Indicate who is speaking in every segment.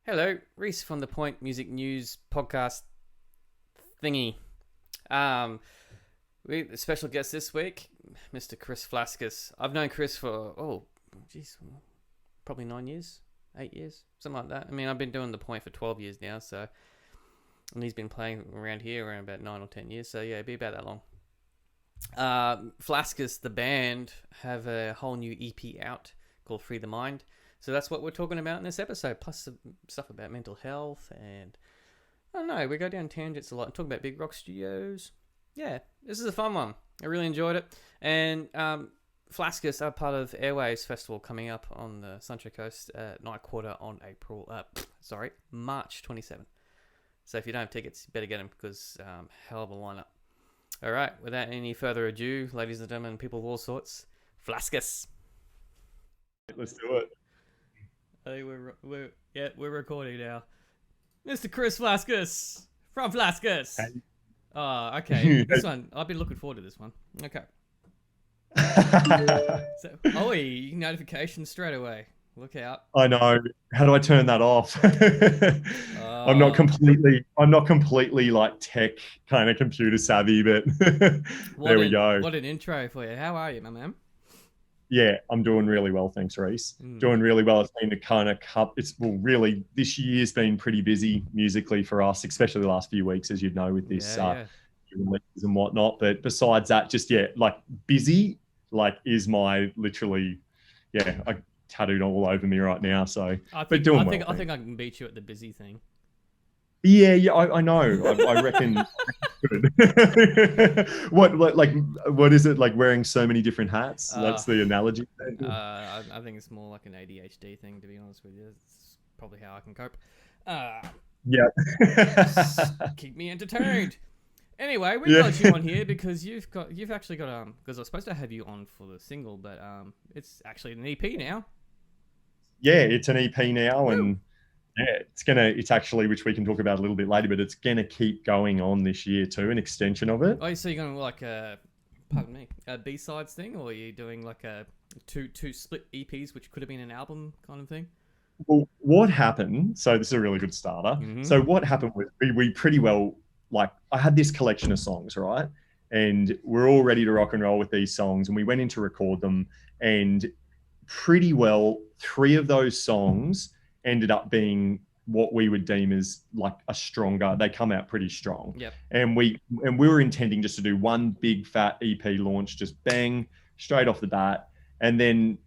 Speaker 1: Hello, Reese from the Point Music News podcast thingy. We a special guest this week, Mr. Chris Flaskas. I've known Chris for probably 9 years, 8 years, something like that. I mean, I've been doing the Point for 12 years now, and he's been playing around here around about 9 or 10 years. So yeah, it'd be about that long. Flaskas, the band, have a whole new EP out called Free the Mind. So that's what we're talking about in this episode, plus some stuff about mental health, and I don't know, we go down tangents a lot and talk about Big Rock Studios. Yeah, this is a fun one. I really enjoyed it. And Flaskas are part of Airwaves Festival coming up on the Sunshine Coast at Nightquarter on March 27th. So if you don't have tickets, you better get them because hell of a lineup. All right, without any further ado, ladies and gentlemen, people of all sorts, Flaskas.
Speaker 2: Let's do it.
Speaker 1: Hey, we're recording now. Mr. Chris Flaskas from Flaskas.
Speaker 2: Hey.
Speaker 1: Oh, okay. This one, I've been looking forward to this one. Okay. So, notification straight away. Look out.
Speaker 2: I know. How do I turn that off? I'm not completely like tech kind of computer savvy, but there we go.
Speaker 1: What an intro for you. How are you, my man?
Speaker 2: Yeah, I'm doing really well, thanks, Reese. Doing really well. It's been a kind of really this year's been pretty busy musically for us, especially the last few weeks, as you'd know, with this releases and whatnot. But besides that, like busy, like is my literally, I tattooed all over me right now. So,
Speaker 1: I think I can beat you at the busy thing.
Speaker 2: Yeah, I know. I reckon. What is it like wearing so many different hats? That's the analogy.
Speaker 1: I think it's more like an ADHD thing, to be honest with you. It's probably how I can cope. Keep me entertained. Anyway, we got you on here because you've actually got because I was supposed to have you on for the single, but it's actually an EP now.
Speaker 2: Yeah, it's an EP now. Woo. And it's actually, which we can talk about a little bit later, but it's gonna keep going on this year too, an extension of it.
Speaker 1: Oh, so you're going like a B-sides thing, or are you doing like a two split EPs, which could have been an album kind of thing?
Speaker 2: Well, what happened? So this is a really good starter. Mm-hmm. So what happened was we pretty well, like, I had this collection of songs, right? And we're all ready to rock and roll with these songs, and we went in to record them, and pretty well 3 of those songs ended up being what we would deem as like they come out pretty strong.
Speaker 1: Yep.
Speaker 2: And we were intending just to do one big fat EP launch, just bang, straight off the bat. And then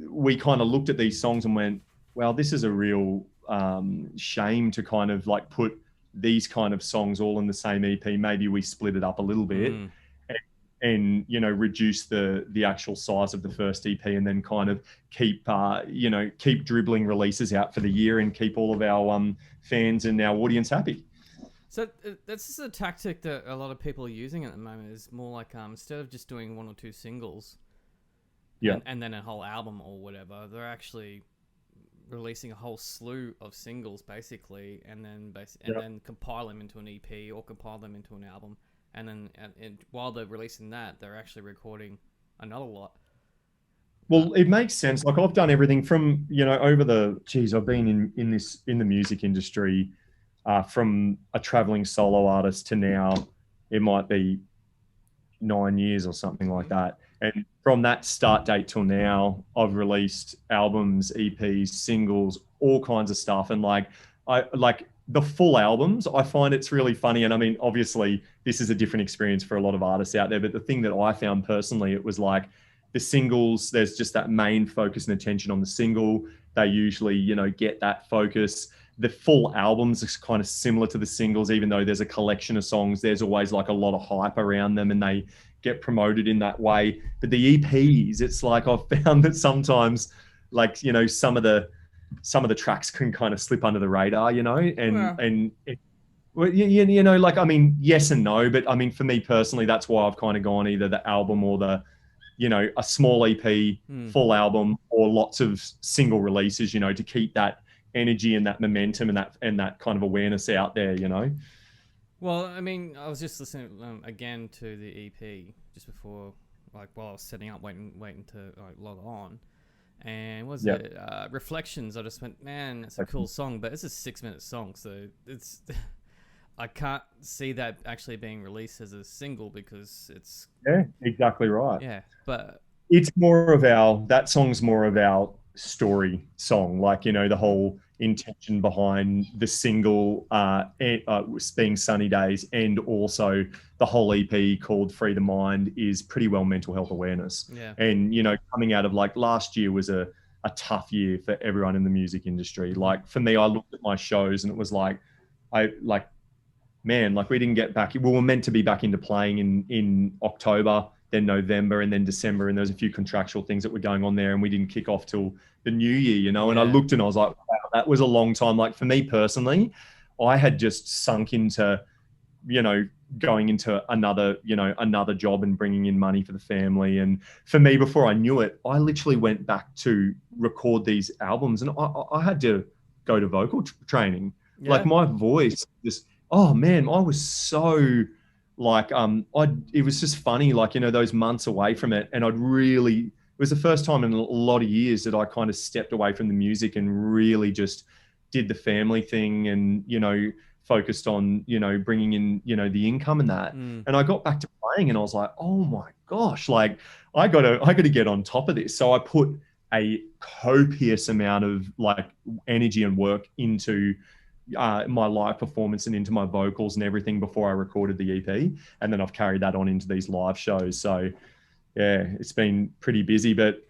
Speaker 2: we kind of looked at these songs and went, well, this is a real shame to kind of like put these kind of songs all in the same EP. Maybe we split it up a little bit. And reduce the actual size of the first EP, and then kind of keep dribbling releases out for the year and keep all of our fans and our audience happy.
Speaker 1: So this is a tactic that a lot of people are using at the moment. Is more like instead of just doing 1 or 2 singles, and then a whole album or whatever, they're actually releasing a whole slew of singles basically, and then compile them into an EP or compile them into an album. And then while they're releasing that, they're actually recording another lot.
Speaker 2: Well, it makes sense. Like I've done everything from, I've been in the music industry from a traveling solo artist to now, it might be 9 years or something like that. And from that start date till now, I've released albums, EPs, singles, all kinds of stuff. And the full albums, I find it's really funny. And I mean, obviously this is a different experience for a lot of artists out there, but the thing that I found personally, it was like the singles, there's just that main focus and attention on the single. They usually, get that focus. The full albums are kind of similar to the singles, even though there's a collection of songs, there's always like a lot of hype around them and they get promoted in that way. But the EPs, it's like I've found that sometimes like, some of the tracks can kind of slip under the radar, yes and no, but I mean, for me personally, that's why I've kind of gone either the album or the, a small EP, full album, or lots of single releases, to keep that energy and that momentum and that kind of awareness out there,
Speaker 1: Well, I mean, I was just listening again to the EP just before, like while I was setting up, waiting to like log on. And what was
Speaker 2: Yeah.
Speaker 1: it Reflections? I just went, man, it's a cool song, but it's a 6-minute song, so it's I can't see that actually being released as a single because it's
Speaker 2: Yeah, exactly right.
Speaker 1: yeah, but
Speaker 2: It's more of our, that song's more of our story song, like, you know, the whole intention behind the single being Sunny Days, and also the whole EP called Free the Mind is pretty well mental health awareness.
Speaker 1: yeah,
Speaker 2: And, you know, coming out of like last year was a tough year for everyone in the music industry. Like for me, I looked at my shows and it was like, I like, man, like we didn't get back. We were meant to be back into playing in October, then November, and then December, and there was a few contractual things that were going on there, and we didn't kick off till the new year, you know. And I
Speaker 1: yeah,
Speaker 2: looked and I was like, wow, that was a long time. Like for me personally, I had just sunk into, you know, going into another, you know, another job and bringing in money for the family. And for me, before I knew it, I literally went back to record these albums, and I had to go to vocal training. Like
Speaker 1: yeah,
Speaker 2: my voice just, oh man, I was so like, it was just funny, like, you know, those months away from it. And it was the first time in a lot of years that I kind of stepped away from the music and really just did the family thing and, you know, focused on, you know, bringing in, you know, the income and that.
Speaker 1: mm,
Speaker 2: And I got back to playing and I was like, oh my gosh, like I gotta get on top of this. So I put a copious amount of like energy and work into my live performance and into my vocals and everything before I recorded the EP. And then I've carried that on into these live shows. So yeah, it's been pretty busy, but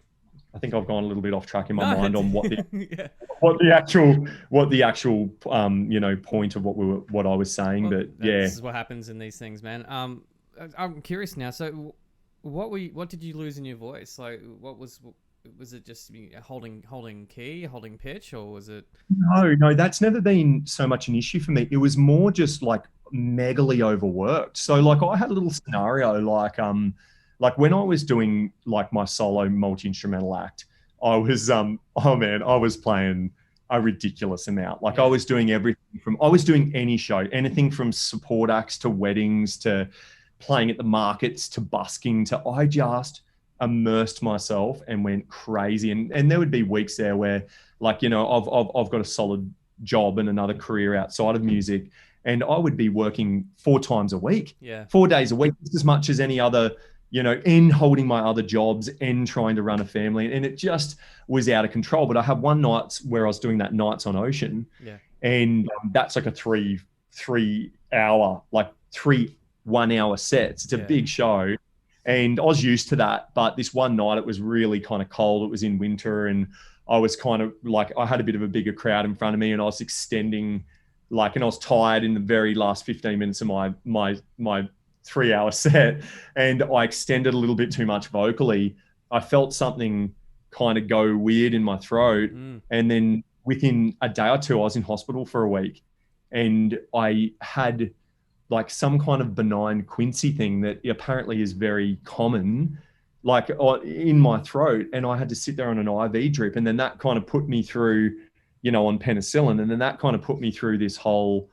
Speaker 2: I think I've gone a little bit off track in my
Speaker 1: no,
Speaker 2: mind on what the
Speaker 1: yeah.
Speaker 2: what the actual you know, point of what I was saying.
Speaker 1: Well,
Speaker 2: But yeah,
Speaker 1: this is what happens in these things, man. I'm curious now. So, what did you lose in your voice? Like, what was it just holding key, holding pitch, or was it?
Speaker 2: no, that's never been so much an issue for me. It was more just like megally overworked. So like I had a little scenario like when I was doing like my solo multi-instrumental act, I was oh man, I was playing a ridiculous amount. Like I
Speaker 1: Yeah,
Speaker 2: was doing everything from, I was doing any show, anything from support acts to weddings to playing at the markets to busking to, I just immersed myself and went crazy. And there would be weeks there where, like, you know, I've got a solid job and another career outside of music, and I would be working 4 times a week,
Speaker 1: yeah,
Speaker 2: 4 days a week, just as much as any other, you know, in holding my other jobs and trying to run a family. And it just was out of control. But I had one night where I was doing that Nights on Ocean,
Speaker 1: yeah,
Speaker 2: and that's like a three hour, like 3 1 hour sets. It's a
Speaker 1: yeah,
Speaker 2: big show. And I was used to that. But this one night it was really kind of cold. It was in winter, and I was kind of like, I had a bit of a bigger crowd in front of me, and I was extending like, and I was tired in the very last 15 minutes of my 3 hour set, and I extended a little bit too much vocally. I felt something kind of go weird in my throat.
Speaker 1: mm,
Speaker 2: And then within a day or two, I was in hospital for a week, and I had like some kind of benign quinsy thing that apparently is very common, like in my throat. And I had to sit there on an IV drip. And then that kind of put me through, you know, on penicillin. And then that kind of put me through this whole,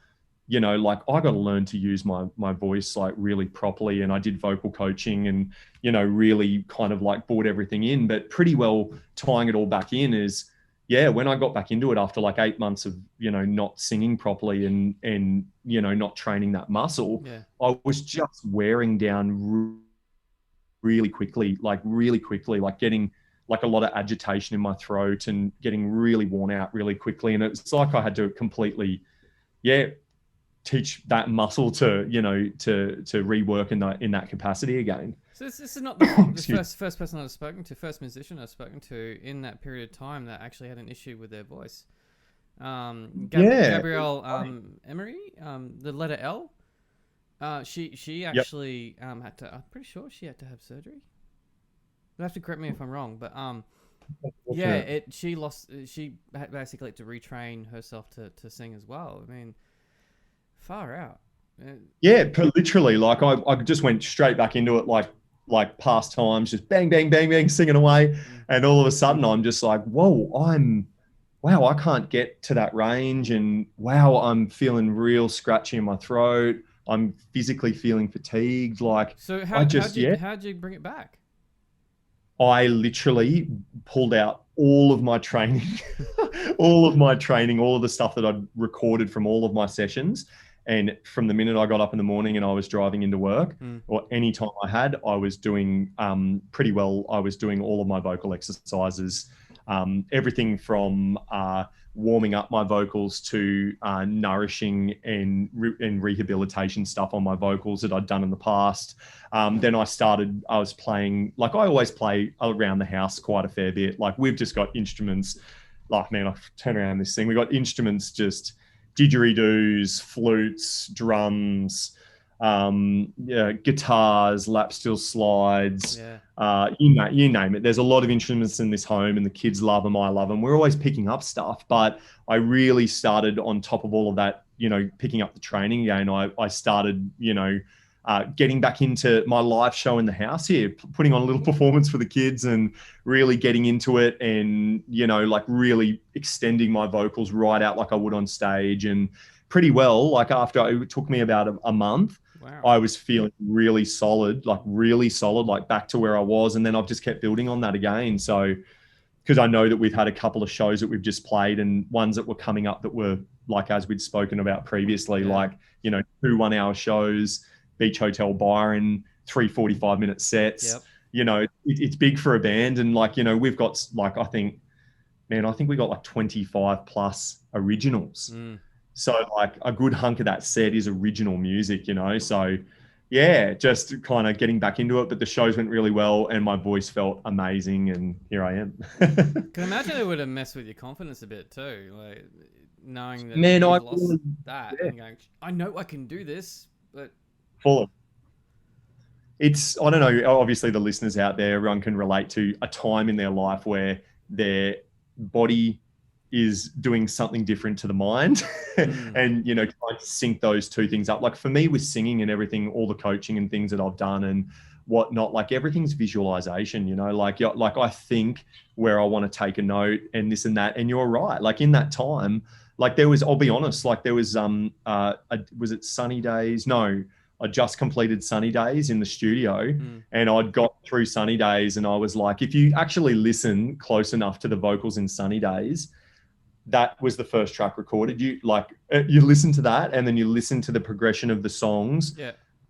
Speaker 2: you know, like I got to learn to use my voice like really properly. And I did vocal coaching and, you know, really kind of like brought everything in, but pretty well tying it all back in is, yeah, when I got back into it after like 8 months of, you know, not singing properly and, you know, not training that muscle,
Speaker 1: yeah.
Speaker 2: I was just wearing down really quickly, like getting like a lot of agitation in my throat and getting really worn out really quickly. And it's like I had to completely, yeah, teach that muscle to, you know, to rework in that capacity again.
Speaker 1: So this is not the first person I've spoken to, first musician I've spoken to in that period of time that actually had an issue with their voice.
Speaker 2: Yeah.
Speaker 1: Gabrielle Emery, the letter L. She
Speaker 2: Yep.
Speaker 1: actually had to. I'm pretty sure she had to have surgery. You'll have to correct me if I'm wrong, but yeah, she basically had to retrain herself to sing as well. I mean, far out.
Speaker 2: Yeah, literally. Like I just went straight back into it, like past times, just bang, bang, bang, bang, singing away. And all of a sudden I'm just like, whoa, wow, I can't get to that range. And wow, I'm feeling real scratchy in my throat. I'm physically feeling fatigued. Like
Speaker 1: So
Speaker 2: how'd
Speaker 1: how'd you bring it back?
Speaker 2: I literally pulled out all of my training, all of my training, all of the stuff that I'd recorded from all of my sessions. And from the minute I got up in the morning and I was driving into work, or any time I had, I was doing pretty well. I was doing all of my vocal exercises, everything from warming up my vocals to nourishing and rehabilitation stuff on my vocals that I'd done in the past. Then I was playing, like I always play around the house quite a fair bit. Like we've just got instruments, like, man, I turn around this thing. We got instruments, just didgeridoos, flutes, drums, guitars, lap steel slides, you name it. There's a lot of instruments in this home and the kids love them. I love them. We're always picking up stuff, but I really started on top of all of that, picking up the training again. I started, getting back into my live show in the house here, putting on a little performance for the kids and really getting into it and, like really extending my vocals right out like I would on stage. And pretty well, like after it took me about a month, wow, I was feeling really solid, like back to where I was. And then I've just kept building on that again. So, because I know that we've had a couple of shows that we've just played and ones that were coming up that were like, as we'd spoken about previously, like, 2 1-hour shows, Beach Hotel Byron, 3 45-minute sets. Yep. It's big for a band. And like, we've got like, I think we got like 25 plus originals. So like a good hunk of that set is original music, so yeah, just kind of getting back into it. But the shows went really well and my voice felt amazing and here I am.
Speaker 1: Can imagine it would have messed with your confidence a bit too, like knowing that
Speaker 2: you
Speaker 1: lost that and going, I know I can do this, but
Speaker 2: full of it's, I don't know, obviously the listeners out there, everyone can relate to a time in their life where their body is doing something different to the mind and, trying to sync those two things up. Like for me with singing and everything, all the coaching and things that I've done and whatnot, like everything's visualization, like I think where I want to take a note and this and that. And you're right. Like in that time, like there was, I'll be honest, like there was, was it Sunny Days? No, I just completed Sunny Days in the studio and I'd got through Sunny Days and I was like, if you actually listen close enough to the vocals in Sunny Days, that was the first track recorded. You listen to that and then you listen to the progression of the songs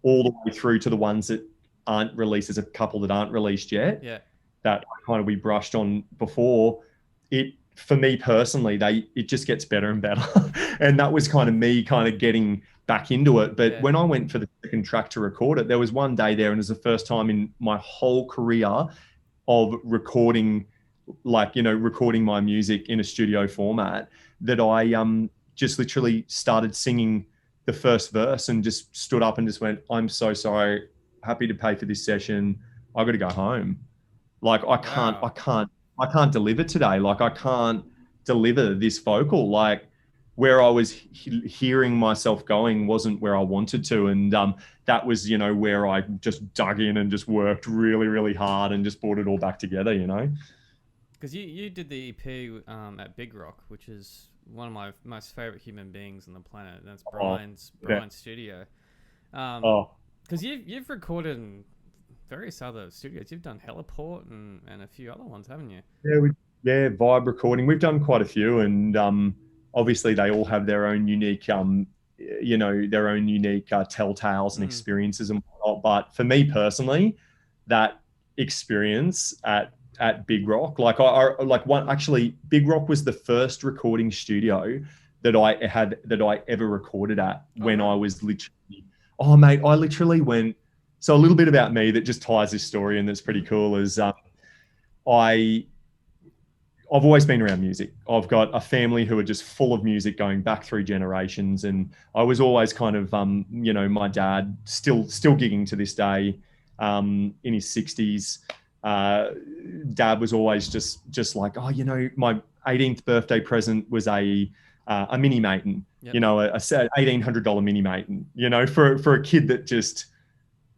Speaker 2: all the way through to the ones that aren't released. There's a couple that aren't released yet that kind of we brushed on before. It, for me personally, it just gets better and better. And that was kind of me kind of getting back into it. But when I went for the second track to record it, there was one day there and it was the first time in my whole career of recording, like, recording my music in a studio format that I just literally started singing the first verse and just stood up and just went, I'm so sorry, happy to pay for this session. I got to go home. Like I can't deliver today. Like I can't deliver this vocal. Like where I was hearing myself going wasn't where I wanted to. And that was, where I just dug in and just worked really, really hard and just brought it all back together,
Speaker 1: Because you did the EP at Big Rock, which is one of my most favorite human beings on the planet. That's Brian's studio. Because you've recorded in various other studios. You've done Heliport and a few other ones, haven't you?
Speaker 2: Vibe recording. We've done quite a few, and obviously they all have their own unique, telltales and experiences and whatnot. But for me personally, that experience at Big Rock, Big Rock was the first recording studio that I ever recorded at when I was literally, I literally went. So a little bit about me that just ties this story and that's pretty cool is I've always been around music. I've got a family who are just full of music going back 3 generations. And I was always kind of, my dad still gigging to this day in his 60s. Dad was always just like, my 18th birthday present was a mini Maton, a $1,800 mini Maton, for a kid that just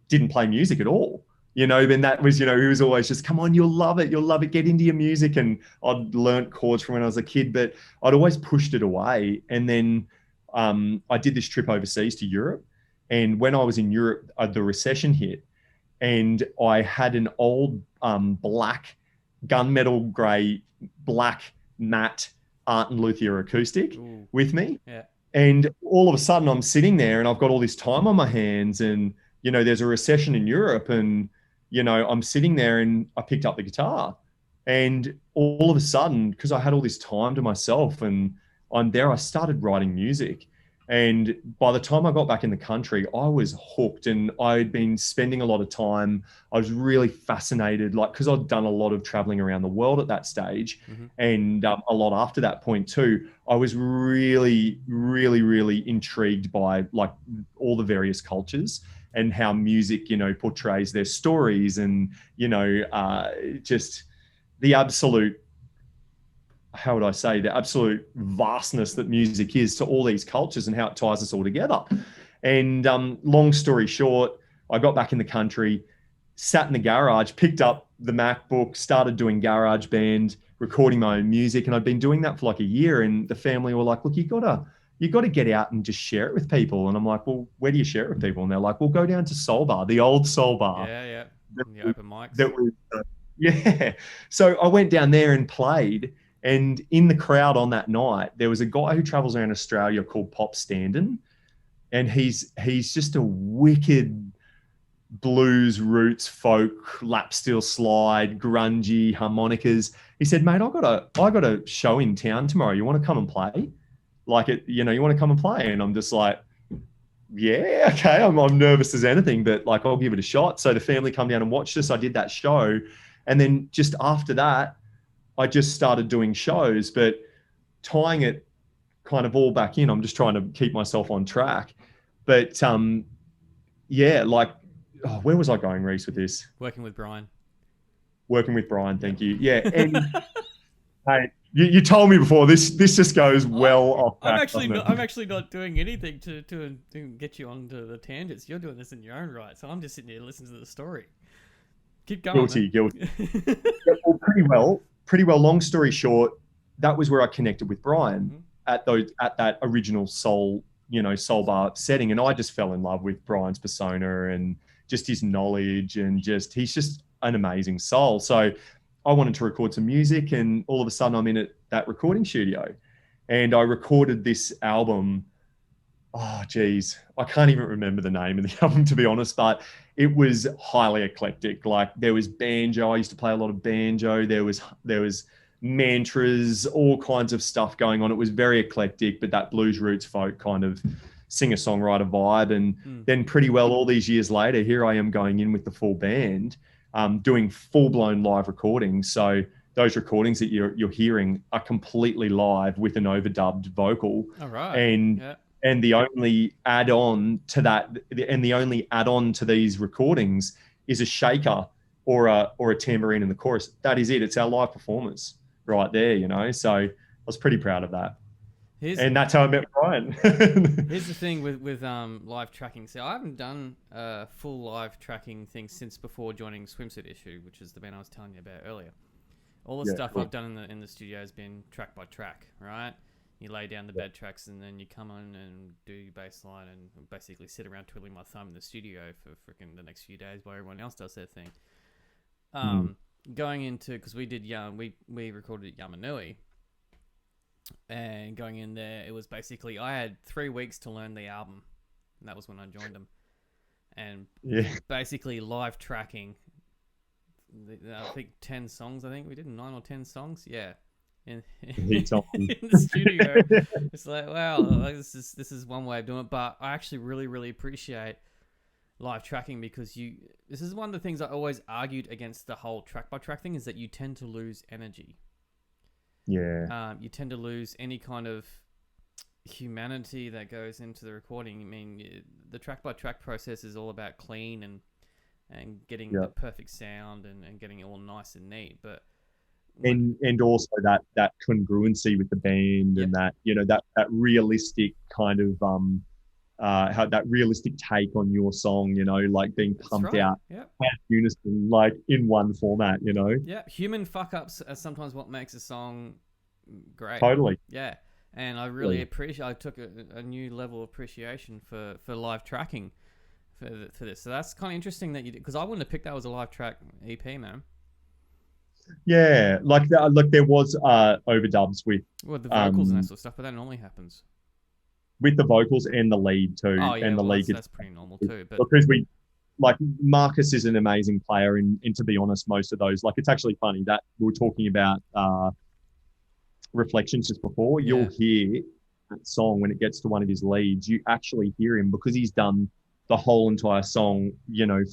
Speaker 2: didn't play music at all. Then that was, he was always just, come on, you'll love it, get into your music. And I'd learnt chords from when I was a kid, but I'd always pushed it away. And then I did this trip overseas to Europe. And when I was in Europe, the recession hit and I had an old black gunmetal grey, black matte Art and Luthier acoustic
Speaker 1: Ooh.
Speaker 2: with me.
Speaker 1: Yeah.
Speaker 2: And all of a sudden I'm sitting there and I've got all this time on my hands, and, there's a recession in Europe, and, I'm sitting there and I picked up the guitar, and all of a sudden, because I had all this time to myself and I'm there, I started writing music. And by the time I got back in the country, I was hooked, and I'd been spending a lot of time. I was really fascinated, like, because I'd done a lot of traveling around the world at that stage,
Speaker 1: Mm-hmm.
Speaker 2: and a lot after that point too. I was really, really, really intrigued by like all the various cultures and how music, portrays their stories, and just the absolute, how would I say, the absolute vastness that music is to all these cultures and how it ties us all together. And long story short, I got back in the country, sat in the garage, picked up the MacBook, started doing GarageBand, recording my own music. And I'd been doing that for like a year. And the family were like, look, you got to get out and just share it with people. And I'm like, well, where do you share it with people? And they're like, well, go down to Soul Bar, the old Soul Bar.
Speaker 1: Yeah. The open mics.
Speaker 2: That was, yeah. So I went down there and played. And in the crowd on that night, there was a guy who travels around Australia called Pop Standen. And he's just a wicked blues, roots, folk, lap steel slide, grungy, harmonicas. He said, mate, I got a show in town tomorrow. You want to come and play? Like it, you want to come and play? And I'm just like, yeah, okay. I'm nervous as anything, but like I'll give it a shot. So the family come down and watched us. I did that show. And then just after that, I just started doing shows, but tying it kind of all back in. I'm just trying to keep myself on track. But yeah, like, where was I going, Reese, with this?
Speaker 1: Working with Brian.
Speaker 2: Working with Brian, thank you. Yeah, and hey, you told me before this just goes well off track.
Speaker 1: I'm actually not doing anything to get you onto the tangents. You're doing this in your own right, so I'm just sitting here listening to the story. Keep going.
Speaker 2: Guilty. Yeah, well, pretty well. Long story short, that was where I connected with Brian at that original Soul Bar setting, and I just fell in love with Brian's persona and just his knowledge, and he's just an amazing soul. So I wanted to record some music, and all of a sudden I'm in that recording studio, and I recorded this album. Oh, geez, I can't even remember the name of the album, to be honest, but it was highly eclectic. Like, there was banjo. I used to play a lot of banjo. There was mantras, all kinds of stuff going on. It was very eclectic, but that blues roots folk kind of singer-songwriter vibe. And then pretty well all these years later, here I am going in with the full band, doing full-blown live recordings. So those recordings that you're hearing are completely live with an overdubbed vocal.
Speaker 1: All right.
Speaker 2: And the only add-on to that, and the only add-on to these recordings is a shaker or a tambourine in the chorus. That is it. It's our live performance right there, So I was pretty proud of that. And that's how I met Brian.
Speaker 1: Here's the thing with live tracking. So I haven't done full live tracking thing since before joining Swimsuit Issue, which is the band I was telling you about earlier. All the stuff I've done in the studio has been track by track, right? You lay down the bed tracks, and then you come on and do your bass line and basically sit around twiddling my thumb in the studio for freaking the next few days while everyone else does their thing. Going into, because we did we recorded at Yamanui, and going in there, it was basically I had 3 weeks to learn the album, and that was when I joined them, and basically live tracking. I think 10 songs. I think we did 9 or 10 songs. Yeah. In the studio. It's like, wow, this is one way of doing it, but I actually really, really appreciate live tracking, because this is one of the things I always argued against the whole track by track thing, is that you tend to lose energy.
Speaker 2: Yeah.
Speaker 1: You tend to lose any kind of humanity that goes into the recording. I mean, the track by track process is all about clean and getting the perfect sound and getting it all nice and neat, but
Speaker 2: and also that congruency with the band, and that that realistic kind of how that realistic take on your song, like being pumped out at unison, like in one format,
Speaker 1: human fuck ups are sometimes what makes a song great.
Speaker 2: Totally.
Speaker 1: And I really appreciate, I took a new level of appreciation for live tracking for this. So that's kind of interesting that you did, because I wouldn't have picked that as a live track EP, man.
Speaker 2: Yeah, like there was overdubs
Speaker 1: Well, the vocals and that
Speaker 2: um
Speaker 1: sort of stuff, but that normally happens.
Speaker 2: with the vocals and the lead too,
Speaker 1: Oh yeah,
Speaker 2: and the
Speaker 1: well
Speaker 2: lead
Speaker 1: that's
Speaker 2: guitar,
Speaker 1: pretty normal too. But
Speaker 2: because we like Marcus is an amazing player, and to be honest, most of those, like, it's actually funny that we were talking about Reflections just before. You'll
Speaker 1: yeah,
Speaker 2: hear that song when it gets to one of his leads. You actually hear him because he's done the whole entire song,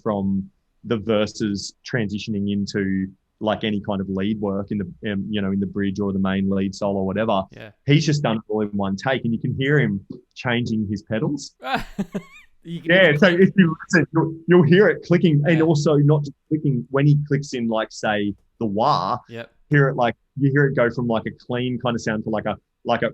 Speaker 2: from the verses transitioning into like any kind of lead work in the in the bridge or the main lead solo or whatever.
Speaker 1: yeah.
Speaker 2: He's just done it all in one take, and you can hear him changing his pedals.
Speaker 1: You can hear the
Speaker 2: Yeah, so
Speaker 1: click.
Speaker 2: if you listen, you'll hear it clicking, and
Speaker 1: Yeah,
Speaker 2: also not just clicking when he clicks in, like, say, the wah.
Speaker 1: yep,
Speaker 2: Hear it like you hear it go from like a clean kind of sound to like a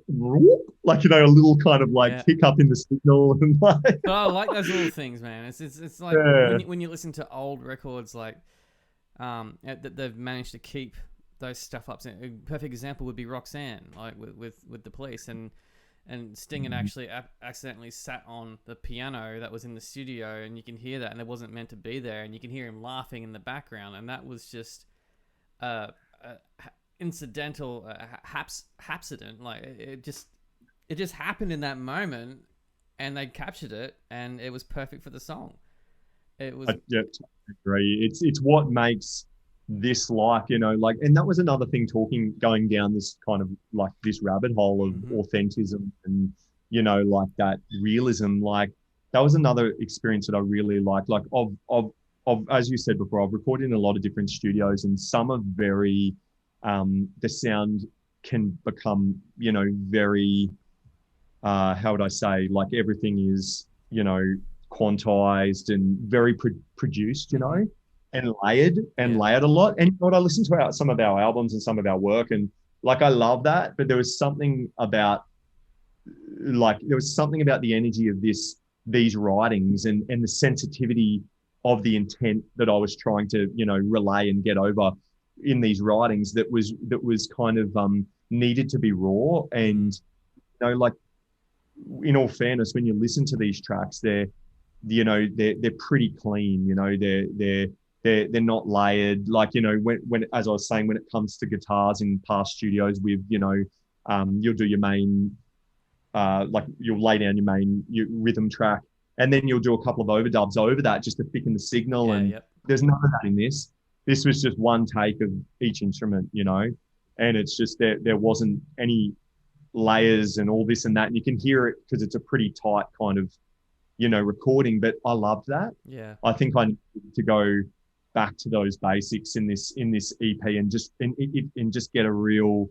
Speaker 2: whoop, like, a little kind of like
Speaker 1: yeah.
Speaker 2: hiccup in the signal, and like,
Speaker 1: But I like those little things, man. It's like
Speaker 2: yeah,
Speaker 1: when you listen to old records, like that they've managed to keep those stuff up. A perfect example would be Roxanne, like with the Police, and Sting had actually accidentally sat on the piano that was in the studio, and you can hear that, and it wasn't meant to be there, and you can hear him laughing in the background, and that was just uh, uh incidental hapsident. Like it just happened in that moment, and they captured it, and it was perfect for the song. It was.
Speaker 2: yeah, totally agree. It's what makes this life, like, and that was another thing, going down this kind of like this rabbit hole of
Speaker 1: Mm-hmm.
Speaker 2: authentism and, like that realism. Like, that was another experience that I really liked. Like, of as you said before, I've recorded in a lot of different studios, and some are very, the sound can become, very, how would I say, like, everything is, quantized and very produced,
Speaker 1: Mm-hmm.
Speaker 2: and
Speaker 1: Yeah.
Speaker 2: layered a lot. And what I listened to some of our albums and some of our work, and like, I love that, but there was something about the energy of these writings, and the sensitivity of the intent that I was trying to, relay and get over in these writings, that was kind of needed to be raw.
Speaker 1: Mm.
Speaker 2: And, like, in all fairness, when you listen to these tracks, they're pretty clean. They're not layered. Like, when as I was saying, when it comes to guitars in past studios, you'll do your main, like, you'll lay down your rhythm track, and then you'll do a couple of overdubs over that just to thicken the signal.
Speaker 1: Yeah.
Speaker 2: And
Speaker 1: Yep.
Speaker 2: there's none of that in this. This was just one take of each instrument, and it's just there wasn't any layers and all this and that. And you can hear it because it's a pretty tight kind of, recording. But I loved that.
Speaker 1: Yeah.
Speaker 2: I think I need to go back to those basics in this EP, and just get a real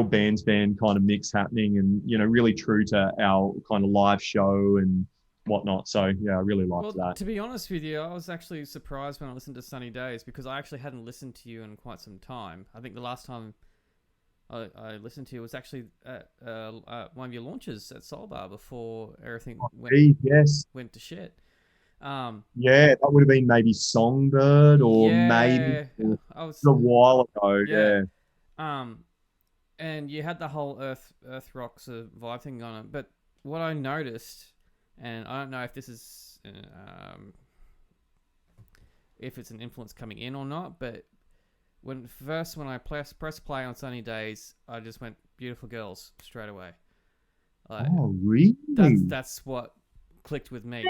Speaker 2: band's band kind of mix happening, and, really true to our kind of live show and whatnot. So yeah, I really liked
Speaker 1: Well,
Speaker 2: that.
Speaker 1: to be honest with you, I was actually surprised when I listened to Sunny Days because I actually hadn't listened to you in quite some time. I think the last time I listened to you was actually at one of your launches at Soul Bar before everything
Speaker 2: Yes.
Speaker 1: went to shit. Um,
Speaker 2: Yeah, that would have been maybe Songbird, or maybe
Speaker 1: yeah, I was.
Speaker 2: a while ago.
Speaker 1: Yeah.
Speaker 2: Yeah.
Speaker 1: Um, and you had the whole Earth Rock sort of vibe thing on it. But what I noticed, and I don't know if this is if it's an influence coming in or not, but when I press play on Sunny Days, I just went beautiful girls straight away. Like
Speaker 2: Oh, really?
Speaker 1: that's what clicked with me.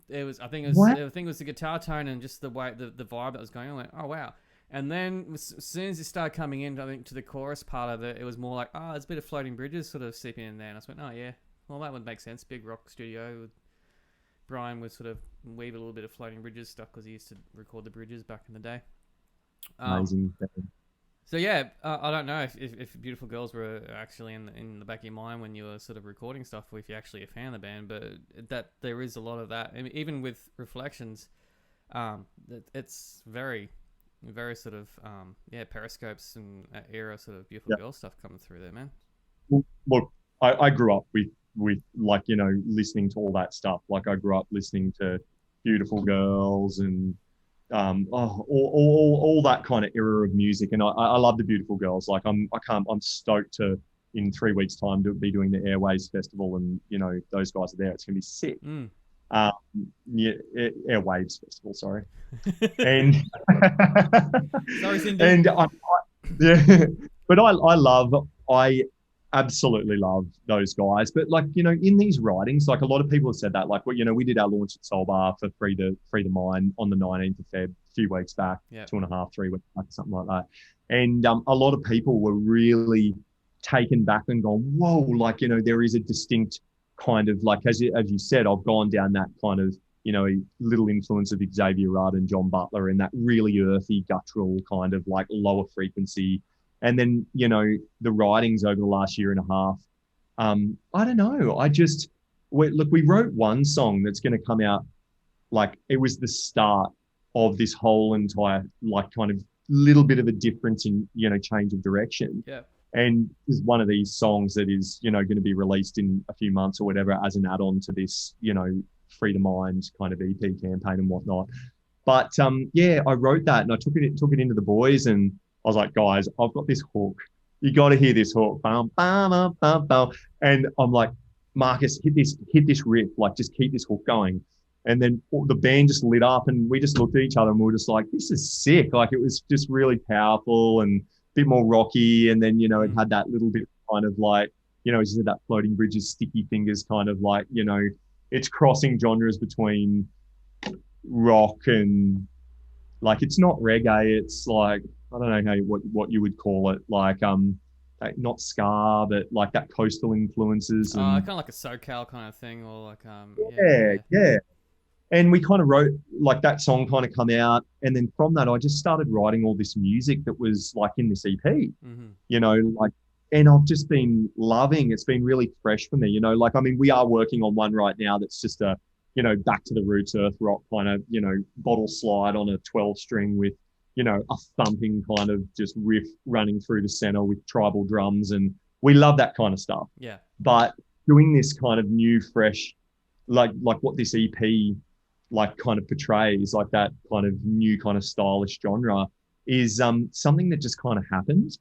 Speaker 1: It was
Speaker 2: What?
Speaker 1: I think it was the guitar tone and just the way the vibe that was going on. I went, oh wow. And then as soon as it started coming in, I think to the chorus part of it, it was more like, oh, there's a bit of floating bridges sort of seeping in there. And I just went, oh yeah, well that would make sense. Big rock studio. Brian would sort of weave a little bit of floating bridges stuff because he used to record the bridges back in the day.
Speaker 2: Amazing.
Speaker 1: So yeah, I don't know if Beautiful Girls were actually in the back of your mind when you were sort of recording stuff, or if you're actually a fan of the band. But that there is a lot of that, I mean, even with Reflections, it's very, very sort of Periscopes and era sort of Beautiful
Speaker 2: Yeah.
Speaker 1: Girl stuff coming through there, man.
Speaker 2: Look, I grew up with like, listening to all that stuff. Like, I grew up listening to Beautiful Girls and all that kind of era of music. And I love the Beautiful Girls. Like, I'm stoked to, in 3 weeks' time, to be doing the Airwaves Festival, and, those guys are there. It's gonna be sick.
Speaker 1: Mm.
Speaker 2: um, yeah, Airwaves Festival, sorry. And
Speaker 1: Sorry, Cindy.
Speaker 2: and yeah, but I absolutely love those guys. But like, in these writings, like a lot of people have said that, like, well, we did our launch at Soul Bar for Free the Mind on the 19th of Feb, a few weeks back,
Speaker 1: Yeah.
Speaker 2: 2.5, 3 weeks back, something like that. And a lot of people were really taken back and gone, whoa, like, there is a distinct kind of, like, as you said, I've gone down that kind of, little influence of Xavier Rudd and John Butler and that really earthy, guttural kind of like lower frequency. And then, the writings over the last year and a half, I don't know. We wrote one song that's going to come out, like it was the start of this whole entire, like, kind of little bit of a difference in, change of direction.
Speaker 1: Yeah.
Speaker 2: And this is one of these songs that is, going to be released in a few months or whatever as an add-on to this, Free to Mind kind of EP campaign and whatnot. But yeah, I wrote that and I took it into the boys and I was like, guys, I've got this hook. You got to hear this hook. Bum, bum, bum, bum, bum. And I'm like, Marcus, hit this riff, like just keep this hook going. And then the band just lit up and we just looked at each other and we were just like, this is sick. Like it was just really powerful and a bit more rocky. And then, it had that little bit kind of like, as you said, that Floating Bridges, Sticky Fingers kind of like, it's crossing genres between rock and like, it's not reggae. It's like, I don't know what you would call it. Like, not ska, but like that coastal influences. And,
Speaker 1: kind of like a SoCal kind of thing, or like
Speaker 2: yeah. And we kind of wrote like that song kind of come out, and then from that I just started writing all this music that was like in this EP. Like, and I've just been loving. It's been really fresh for me. Like, I mean, we are working on one right now that's just a back to the roots earth rock kind of bottle slide on a 12-string with a thumping kind of just riff running through the center with tribal drums, and we love that kind of stuff.
Speaker 1: Yeah.
Speaker 2: But doing this kind of new, fresh, like what this EP like kind of portrays, like that kind of new kind of stylish genre, is something that just kind of happened.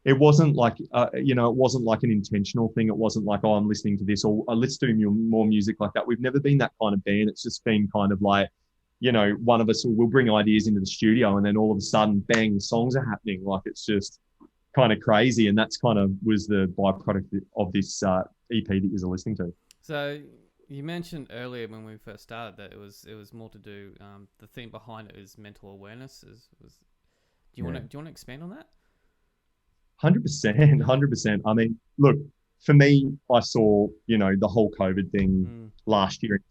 Speaker 2: It wasn't like it wasn't like an intentional thing. It wasn't like, oh, I'm listening to this, or let's do more music like that. We've never been that kind of band. It's just been kind of like, one of us will bring ideas into the studio and then all of a sudden, bang, songs are happening. Like it's just kind of crazy. And that's kind of was the byproduct of this EP that you're listening to.
Speaker 1: So you mentioned earlier when we first started that it was more to do, the theme behind it is mental awareness. Do you want to expand on that?
Speaker 2: 100%. I mean, look, for me, I saw, the whole COVID thing last year. It's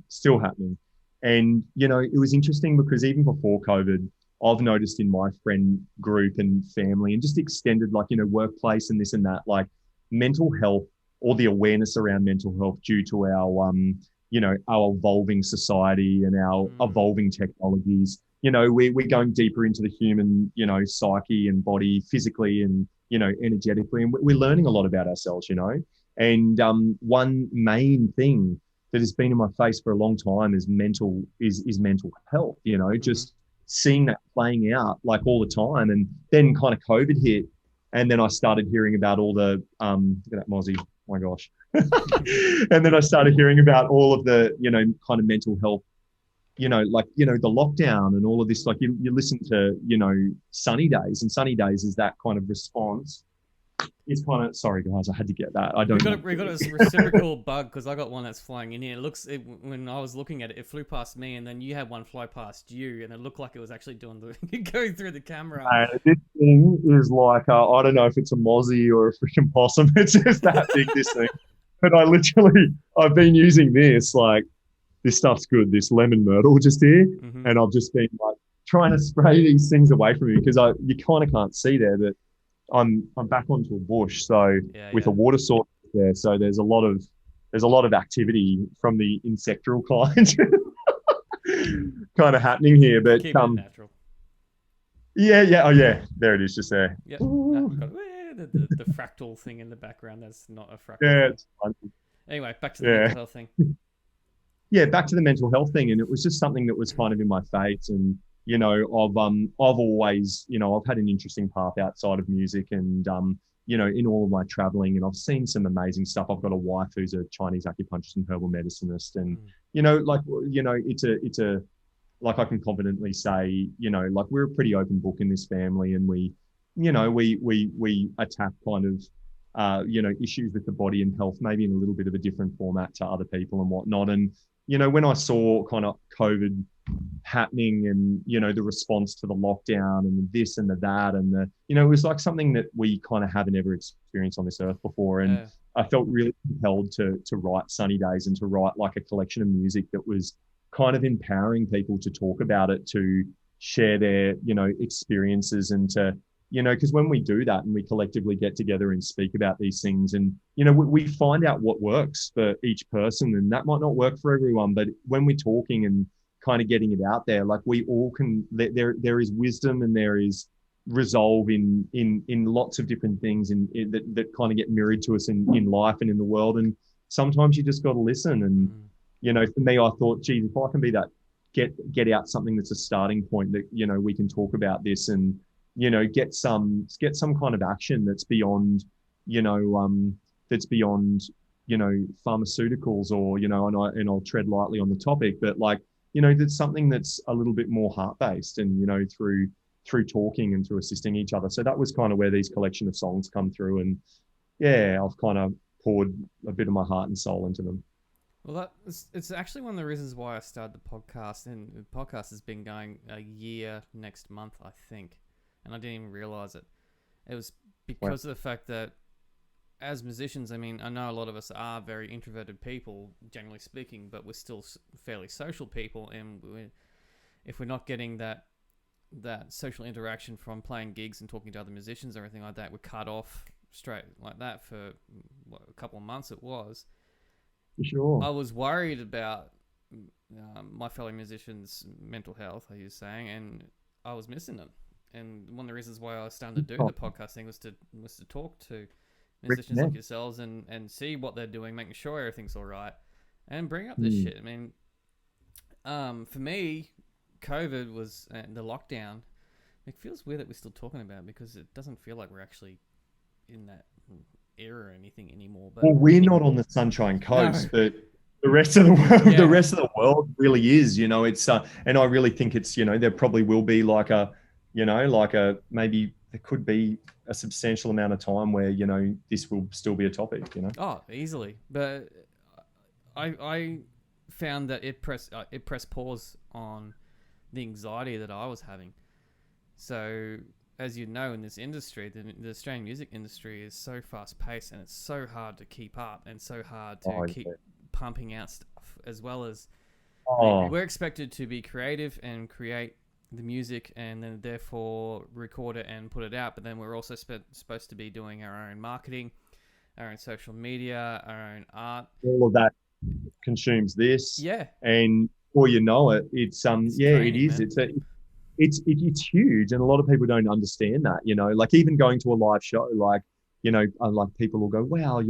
Speaker 2: still happening. And, it was interesting because even before COVID, I've noticed in my friend group and family and just extended, like, workplace and this and that, like mental health or the awareness around mental health due to our, our evolving society and our evolving technologies. We're going deeper into the human, psyche and body physically and, energetically. And we're learning a lot about ourselves, And one main thing that has been in my face for a long time is mental health, just seeing that playing out like all the time. And then kind of COVID hit. And then I started hearing about all the, look at that Mozzie, my gosh. And then I started hearing about all of the, kind of mental health, the lockdown and all of this. Like you listen to, Sunny Days, and Sunny Days is that kind of response. It's kind of, sorry guys, I had to get that.
Speaker 1: We got a reciprocal bug because I got one that's flying in here. When I was looking at it, it flew past me, and then you had one fly past you, and it looked like it was actually doing going through the camera.
Speaker 2: This thing is like, I don't know if it's a mozzie or a freaking possum. It's just that big, this thing. But I've been using this, like, this stuff's good, this lemon myrtle just here. And I've just been like trying to spray these things away from me because you kind of can't see there, but I'm back onto a bush, so with a water source there, so there's a lot of activity from the insectal kind of happening here. But
Speaker 1: keep it natural.
Speaker 2: Oh yeah, there it is, just there.
Speaker 1: Yep. The fractal thing in the background. That's not a fractal.
Speaker 2: Yeah, it's fun.
Speaker 1: Anyway, back to the mental health thing.
Speaker 2: Yeah, back to the mental health thing, and it was just something that was kind of in my face. And I've always, I've had an interesting path outside of music, and in all of my traveling, and I've seen some amazing stuff. I've got a wife who's a Chinese acupuncturist and herbal medicinist, and like I can confidently say, like we're a pretty open book in this family, and we attack kind of issues with the body and health, maybe in a little bit of a different format to other people and whatnot. And when I saw kind of COVID happening, and the response to the lockdown and this and the that, and it was like something that we kind of haven't ever experienced on this earth before. And I felt really compelled to write Sunny Days, and to write like a collection of music that was kind of empowering people to talk about it, to share their experiences, and to because when we do that and we collectively get together and speak about these things, and we find out what works for each person, and that might not work for everyone, but when we're talking and kind of getting it out there, like we all can, there is wisdom and there is resolve in lots of different things that kind of get mirrored to us in life and in the world. And sometimes you just got to listen. And for me, I thought, geez, if I can be that, get out something that's a starting point that we can talk about this, and get some kind of action that's beyond pharmaceuticals, or and I'll tread lightly on the topic, but like that's something that's a little bit more heart-based, and through talking and through assisting each other. So that was kind of where these collection of songs come through, and I've kind of poured a bit of my heart and soul into them.
Speaker 1: Well, it's actually one of the reasons why I started the podcast, and the podcast has been going a year next month, I think, and I didn't even realize it. It was because of the fact that as musicians, I mean, I know a lot of us are very introverted people, generally speaking, but we're still fairly social people, and if we're not getting that social interaction from playing gigs and talking to other musicians or anything like that, we're cut off straight like that for a couple of months it was.
Speaker 2: Sure.
Speaker 1: I was worried about my fellow musicians' mental health, like you were saying, and I was missing them. And one of the reasons why I was starting to do the podcast thing was to talk to musicians like yourselves and see what they're doing, making sure everything's all right, and bring up this shit. I mean, for me, COVID was the lockdown. It feels weird that we're still talking about it, because it doesn't feel like we're actually in that era or anything anymore. But
Speaker 2: we're not on the Sunshine Coast, but the rest of the world, the rest of the world really is. It's and I really think it's there probably will be like a maybe there could be a substantial amount of time where this will still be a topic.
Speaker 1: Oh, easily. But I found that it pressed pause on the anxiety that I was having. So, as you know, in this industry, the Australian music industry is so fast paced, and it's so hard to keep up, and so hard to keep pumping out stuff, as well as we're expected to be creative and create the music, and then therefore record it and put it out. But then we're also supposed to be doing our own marketing, our own social media, our own art.
Speaker 2: All of that consumes this.
Speaker 1: Yeah.
Speaker 2: And before you know it, it's draining, it is. Man. It's huge, and a lot of people don't understand that. Like even going to a live show, like like people will go, wow,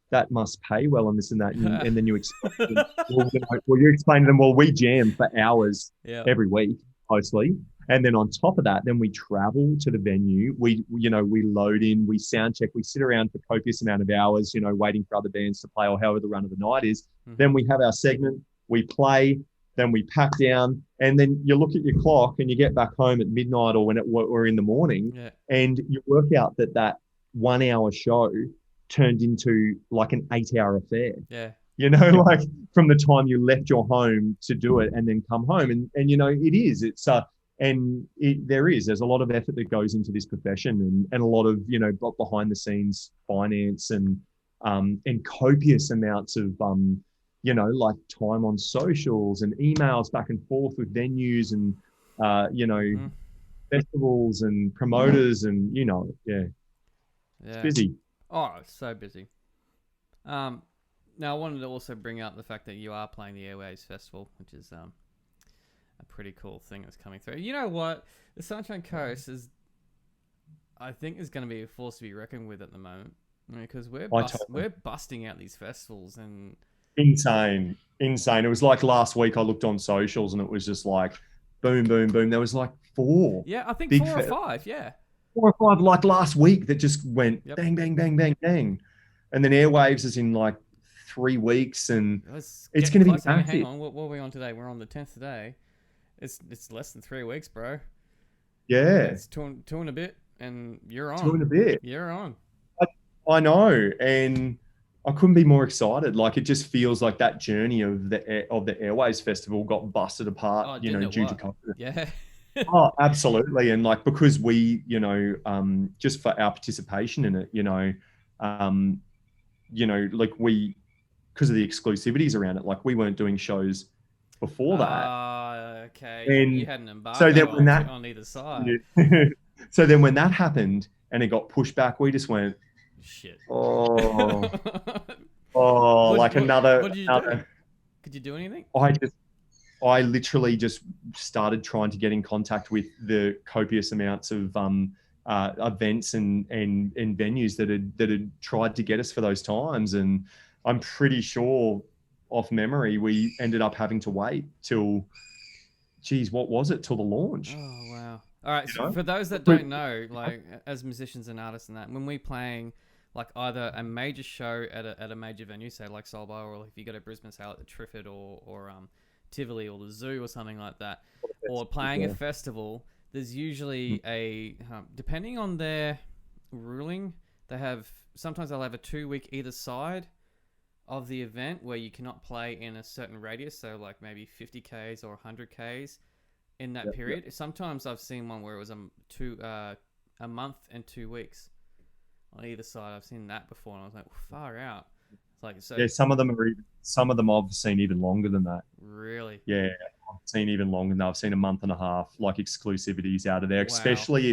Speaker 2: that must pay well and this and that, and then you explain you explain to them, well, we jam for hours every week mostly, and then on top of that, then we travel to the venue, we load in, we sound check, we sit around for copious amount of hours, waiting for other bands to play, or however the run of the night is. Then we have our segment, we play, then we pack down, and then you look at your clock and you get back home at midnight or in the morning, and you work out that 1 hour show turned into like an 8-hour affair.
Speaker 1: Yeah.
Speaker 2: Like from the time you left your home to do it and then come home. And it is, there's a lot of effort that goes into this profession, and a lot of, behind the scenes finance and copious amounts of, like time on socials and emails back and forth with venues and, festivals and promoters and, it's busy.
Speaker 1: Oh, it's so busy. Now, I wanted to also bring up the fact that you are playing the Airwaves Festival, which is a pretty cool thing that's coming through. You know what? The Sunshine Coast I think, is going to be a force to be reckoned with at the moment, because we're busting out these festivals and
Speaker 2: insane. It was like last week I looked on socials and it was just like boom, boom, boom. There was like 4.
Speaker 1: Yeah, I think
Speaker 2: big
Speaker 1: 4 or 5. Yeah.
Speaker 2: 4 or 5 like last week that just went
Speaker 1: Yep.
Speaker 2: bang, bang, bang, bang, bang. And then Airwaves is in like 3 weeks, and
Speaker 1: It's
Speaker 2: it's
Speaker 1: getting
Speaker 2: going to be
Speaker 1: close. Hang
Speaker 2: massive.
Speaker 1: on. What are we on today? We're on the 10th today. It's less than 3 weeks, bro.
Speaker 2: Yeah,
Speaker 1: It's two and a bit, and you're
Speaker 2: 2
Speaker 1: on.
Speaker 2: and a bit.
Speaker 1: You're on.
Speaker 2: I know, and I couldn't be more excited. Like it just feels like that journey of the Airwaves Festival got busted apart,
Speaker 1: Oh, didn't it?
Speaker 2: due to
Speaker 1: What?
Speaker 2: COVID.
Speaker 1: Yeah.
Speaker 2: Oh, absolutely. And like because we, just for our participation in it, um, like we because of the exclusivities around it, like we weren't doing shows before that.
Speaker 1: Okay. You
Speaker 2: And
Speaker 1: had an
Speaker 2: so then
Speaker 1: embargo
Speaker 2: when that
Speaker 1: on either side.
Speaker 2: so then when that happened and it got pushed back, we just went,
Speaker 1: Shit.
Speaker 2: oh, oh, like
Speaker 1: What did you do?
Speaker 2: another.
Speaker 1: Could you do anything?
Speaker 2: I literally just started trying to get in contact with the copious amounts of events and venues that had tried to get us for those times, and I'm pretty sure, off memory, we ended up having to wait till, geez, what was it, till the launch?
Speaker 1: Oh wow! All right.
Speaker 2: You
Speaker 1: So
Speaker 2: know,
Speaker 1: for those that don't know, like as musicians and artists and that, when we playing like either a major show at a major venue, say like Soul Bar, or if you go to Brisbane, say like the Triffid or Tivoli or the Zoo or something like that, or playing a
Speaker 2: Yeah.
Speaker 1: festival, there's usually a depending on their ruling, they have sometimes they'll have a 2 week either side of the event where you cannot play in a certain radius, so like maybe 50 k's or 100 k's in that
Speaker 2: Yeah, yeah.
Speaker 1: period. Sometimes I've seen one where it was a month and 2 weeks on either side. I've seen that before, and I was like, far out. It's like so
Speaker 2: Yeah, some of them I've seen even longer than that.
Speaker 1: really
Speaker 2: Yeah, I've seen even longer than that. I've seen a month and a half, like exclusivities out of there,
Speaker 1: wow.
Speaker 2: especially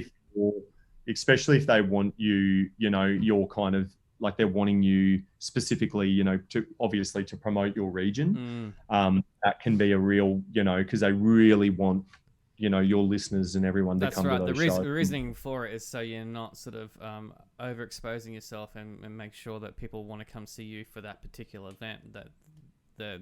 Speaker 2: if they want you, you're kind of like they're wanting you specifically, to obviously to promote your region.
Speaker 1: Mm.
Speaker 2: That can be a real, because they really want, your listeners and everyone to
Speaker 1: That's
Speaker 2: come to
Speaker 1: right.
Speaker 2: those shows.
Speaker 1: The reasoning for it is so you're not sort of overexposing yourself and make sure that people want to come see you for that particular event that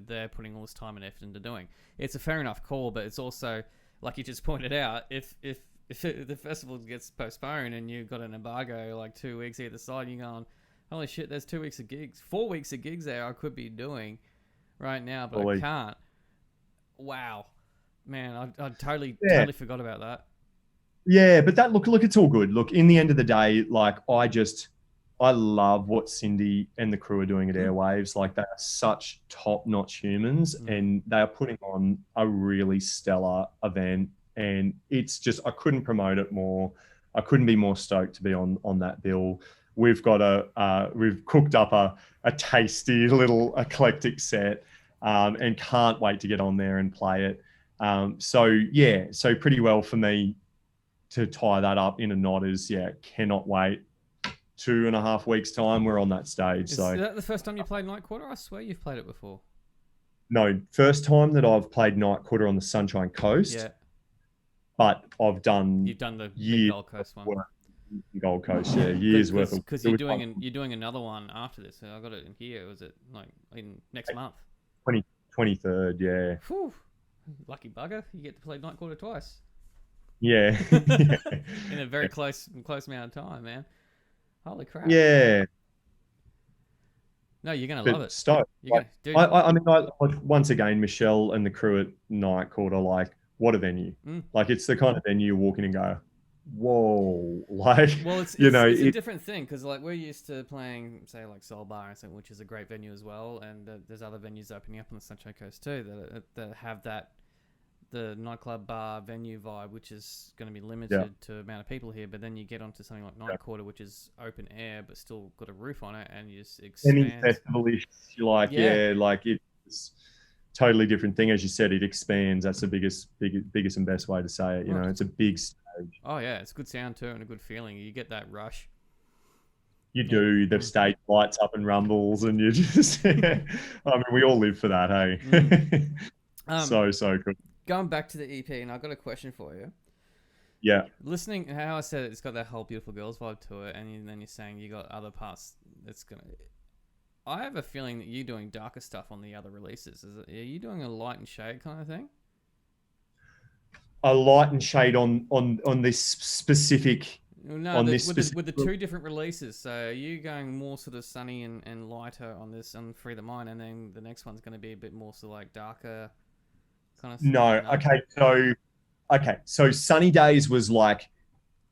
Speaker 1: they're putting all this time and effort into doing. It's a fair enough call, but it's also like you just pointed out. If the festival gets postponed and you've got an embargo like 2 weeks either side, you're going, holy shit, there's 2 weeks of gigs, 4 weeks of gigs there I could be doing right now, but I can't. Wow. Man, I totally
Speaker 2: Yeah.
Speaker 1: forgot about that.
Speaker 2: Yeah, but look, it's all good. Look, in the end of the day, like I love what Cindy and the crew are doing at Airwaves. Like they are such top-notch humans, and they are putting on a really stellar event. And it's just I couldn't promote it more. I couldn't be more stoked to be on that bill. We've cooked up a tasty little eclectic set, and can't wait to get on there and play it. So pretty well for me to tie that up in a knot is, cannot wait. 2.5 weeks time, we're on that stage.
Speaker 1: Is
Speaker 2: So
Speaker 1: that the first time you played Nightquarter? I swear you've played it before.
Speaker 2: no, first time that I've played Nightquarter on the Sunshine Coast,
Speaker 1: Yeah,
Speaker 2: but I've done
Speaker 1: you've done the big
Speaker 2: years
Speaker 1: Gold Coast one.
Speaker 2: worth in Gold Coast, years worth of.
Speaker 1: Because you're doing another one after this. So I got it in here. Was it like in next month?
Speaker 2: 23rd, yeah.
Speaker 1: Whew. Lucky bugger! You get to play Nightquarter twice.
Speaker 2: Yeah.
Speaker 1: In a very close amount of time, man. Holy crap!
Speaker 2: Yeah.
Speaker 1: No, you're gonna
Speaker 2: But
Speaker 1: love it.
Speaker 2: stoked.
Speaker 1: You're
Speaker 2: Like,
Speaker 1: gonna, dude.
Speaker 2: I mean, once again, Michelle and the crew at Nightquarter, like, what a venue! Like, it's the kind of venue you walk in and go, "Whoa!" Like,
Speaker 1: Well, it's a different thing because like we're used to playing, say, like Soul Bar and something, which is a great venue as well, and there's other venues opening up on the Sunshine Coast too that have the nightclub bar venue vibe, which is going to be limited to amount of people here. But then you get onto something like Nightquarter, which is open air but still got a roof on it, and you just expand.
Speaker 2: Any festival-ish, like, like it's totally different thing. As you said, it expands. That's the biggest and best way to say it. It's a big stage.
Speaker 1: Oh yeah, it's good sound too and a good feeling. You get that rush.
Speaker 2: You do. The stage lights up and rumbles, and you just. I mean, we all live for that, hey. So good.
Speaker 1: Going back to the EP, and I've got a question for you.
Speaker 2: Yeah.
Speaker 1: Listening, how I said it's got that whole Beautiful Girls vibe to it, and then you're saying you got other parts that's gonna. I have a feeling that you're doing darker stuff on the other releases. Are you doing a light and shade kind of thing?
Speaker 2: A light and shade on this specific
Speaker 1: No,
Speaker 2: on
Speaker 1: the,
Speaker 2: this
Speaker 1: with the
Speaker 2: specific.
Speaker 1: two different releases. So you going more sort of sunny and lighter on this on Free the Mind, and then the next one's going to be a bit more sort of like darker kind of
Speaker 2: No,
Speaker 1: no?
Speaker 2: okay, so Sunny Days was like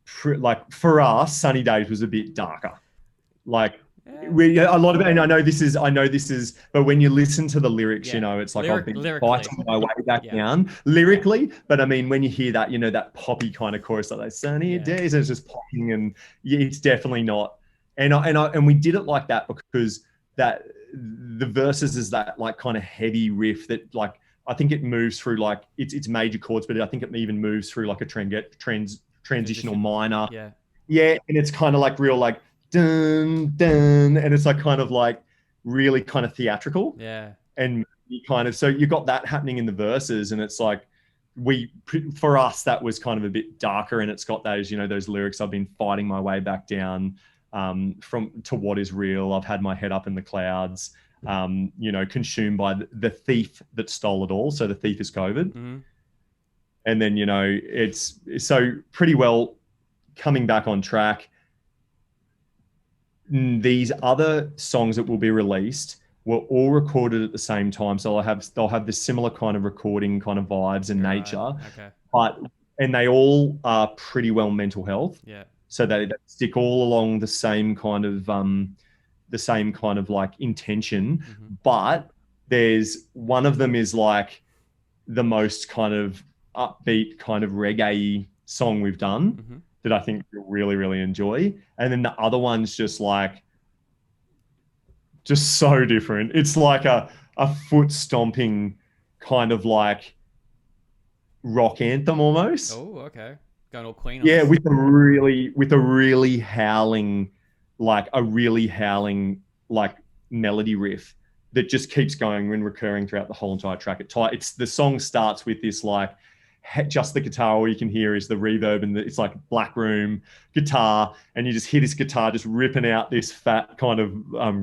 Speaker 2: for us, Sunny Days was a bit darker. Like
Speaker 1: Yeah.
Speaker 2: a lot of, and I know this is, but when you listen to the lyrics,
Speaker 1: Yeah.
Speaker 2: it's like I've been
Speaker 1: Lyrically.
Speaker 2: fighting my way back
Speaker 1: Yeah.
Speaker 2: down lyrically. But I mean, when you hear that, that poppy kind of chorus, like those sunny
Speaker 1: Yeah.
Speaker 2: days, it's just popping, and it's definitely not. And we did it like that because that the verses is that like kind of heavy riff that like I think it moves through like it's major chords, but I think it even moves through like a transitional minor.
Speaker 1: Yeah.
Speaker 2: Yeah, and it's kind of like real like dun dun, and it's like kind of like really kind of theatrical.
Speaker 1: Yeah.
Speaker 2: And you kind of, so you got that happening in the verses, and it's like for us that was kind of a bit darker, and it's got those those lyrics, I've been fighting my way back down from to what is real, I've had my head up in the clouds, consumed by the thief that stole it all, so the thief is COVID.
Speaker 1: Mm-hmm.
Speaker 2: And then it's so pretty well coming back on track. These other songs that will be released were all recorded at the same time, so they'll have this similar kind of recording kind of vibes and nature.
Speaker 1: Okay.
Speaker 2: And they all are pretty well mental health.
Speaker 1: Yeah.
Speaker 2: So they stick all along the same kind of like intention.
Speaker 1: Mm-hmm.
Speaker 2: But there's one of them is like the most kind of upbeat kind of reggae song we've done.
Speaker 1: Mm-hmm.
Speaker 2: That I think you'll really, really enjoy. And then the other one's just so different. It's like a foot stomping kind of like rock anthem almost.
Speaker 1: Oh, okay. Going all Queen.
Speaker 2: Yeah, with a really howling like melody riff that just keeps going and recurring throughout the whole entire track. It's the song starts with this like just the guitar, all you can hear is the reverb, and it's like black room guitar, and you just hear this guitar just ripping out this fat kind of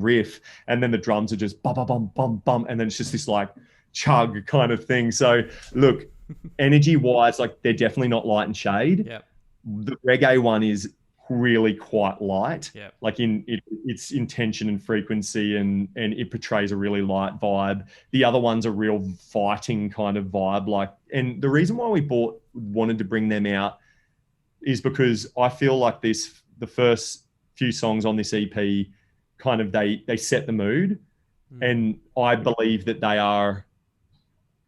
Speaker 2: riff, and then the drums are just bum bum bum bum bum, and then it's just this like chug kind of thing. So look, energy wise, like they're definitely not light and shade.
Speaker 1: Yep.
Speaker 2: The reggae one is really quite light.
Speaker 1: Yep.
Speaker 2: Like in its intention and frequency, and it portrays a really light vibe. The other one's a real fighting kind of vibe. Like, and the reason why we wanted to bring them out is because I feel like the first few songs on this EP kind of they set the mood. And I believe that they are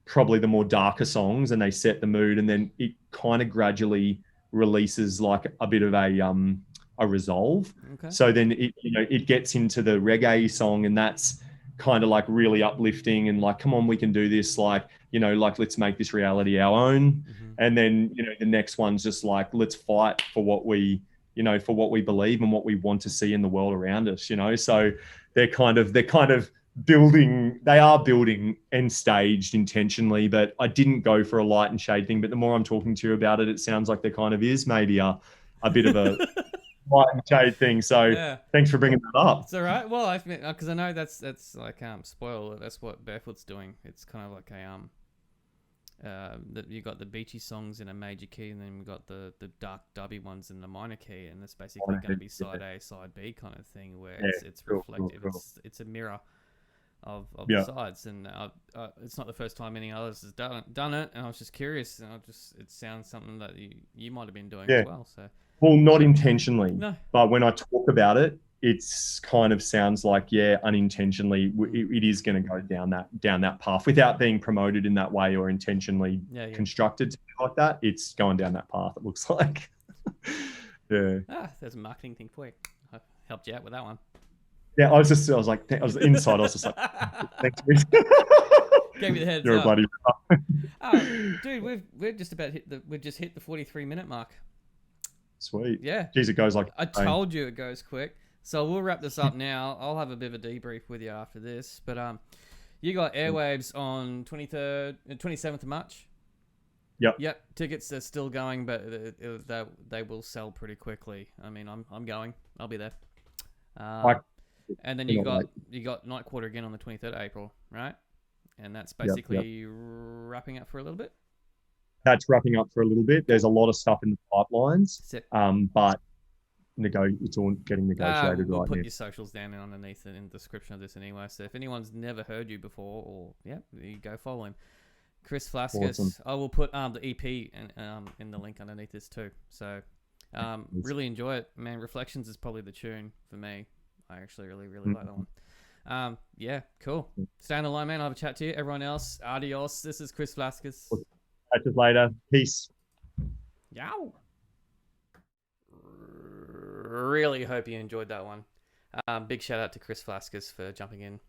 Speaker 2: probably the more darker songs, and they set the mood, and then it kind of gradually releases like a bit of a resolve.
Speaker 1: Okay.
Speaker 2: So then it gets into the reggae song, and that's kind of like really uplifting and like, come on, we can do this, like like let's make this reality our own.
Speaker 1: Mm-hmm.
Speaker 2: And then the next one's just like, let's fight for what we believe and what we want to see in the world around us. So they're kind of building and staged intentionally, but I didn't go for a light and shade thing. But the more I'm talking to you about it, it sounds like there kind of is maybe a bit of a light and shade thing. So yeah. Thanks for bringing that up.
Speaker 1: It's all right. Well, because I know that's like spoil. That's what Barefoot's doing. It's kind of like that you got the beachy songs in a major key, and then we got the dark dubby ones in the minor key, and it's basically going to be side A, side B kind of thing, where it's reflective. Cool. It's a mirror of the sides, and it's not the first time any others has done it, and I was just curious, and it sounds something that you might have been doing as well. So,
Speaker 2: well, not intentionally,
Speaker 1: no,
Speaker 2: but when I talk about it, it's kind of sounds like unintentionally it is going to go down that path without being promoted in that way or intentionally constructed to be like that. It's going down that path, it looks like. Yeah.
Speaker 1: There's a marketing thing for you. I helped you out with that one.
Speaker 2: Yeah, I was inside. I was just like, thanks.
Speaker 1: Gave you the heads
Speaker 2: You're
Speaker 1: up.
Speaker 2: A buddy.
Speaker 1: Dude, we've just about hit the 43-minute mark.
Speaker 2: Sweet.
Speaker 1: Yeah.
Speaker 2: Jeez, it goes like.
Speaker 1: I told you it goes quick. So we'll wrap this up now. I'll have a bit of a debrief with you after this. But you got Airwaves on 27th of March. Yep. Tickets are still going, but they will sell pretty quickly. I mean, I'm going. I'll be there. And then you got Nightquarter again on the 23rd of April, right? And that's basically wrapping up for a little bit.
Speaker 2: That's wrapping up for a little bit. There's a lot of stuff in the pipelines, but it's all getting negotiated
Speaker 1: We'll
Speaker 2: right
Speaker 1: put
Speaker 2: now.
Speaker 1: your socials down underneath it in the description of this anyway. So if anyone's never heard you before, or you go follow him. Chris Flaskas.
Speaker 2: Awesome.
Speaker 1: I will put the EP in the link underneath this too. So really enjoy it, man. Reflections is probably the tune for me. I actually really like that one. Yeah, cool. Stay on the line, man. I'll have a chat to you. Everyone else, adios. This is Chris Flaskas.
Speaker 2: Catch us later. Peace.
Speaker 1: Yow. Really hope you enjoyed that one. Big shout out to Chris Flaskas for jumping in.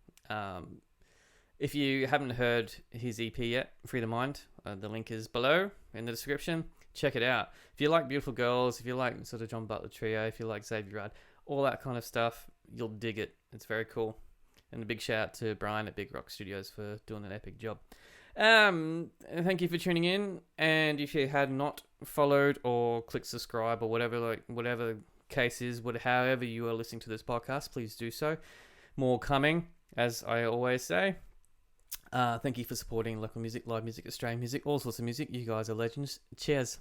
Speaker 1: If you haven't heard his EP yet, Free the Mind, the link is below in the description. Check it out. If you like Beautiful Girls, if you like sort of John Butler Trio, if you like Xavier Rudd, all that kind of stuff, you'll dig it. It's very cool. And a big shout out to Brian at Big Rock Studios for doing an epic job. Thank you for tuning in. And if you had not followed or clicked subscribe or whatever case is, however you are listening to this podcast, please do so. More coming, as I always say. Thank you for supporting local music, live music, Australian music, all sorts of music. You guys are legends. Cheers.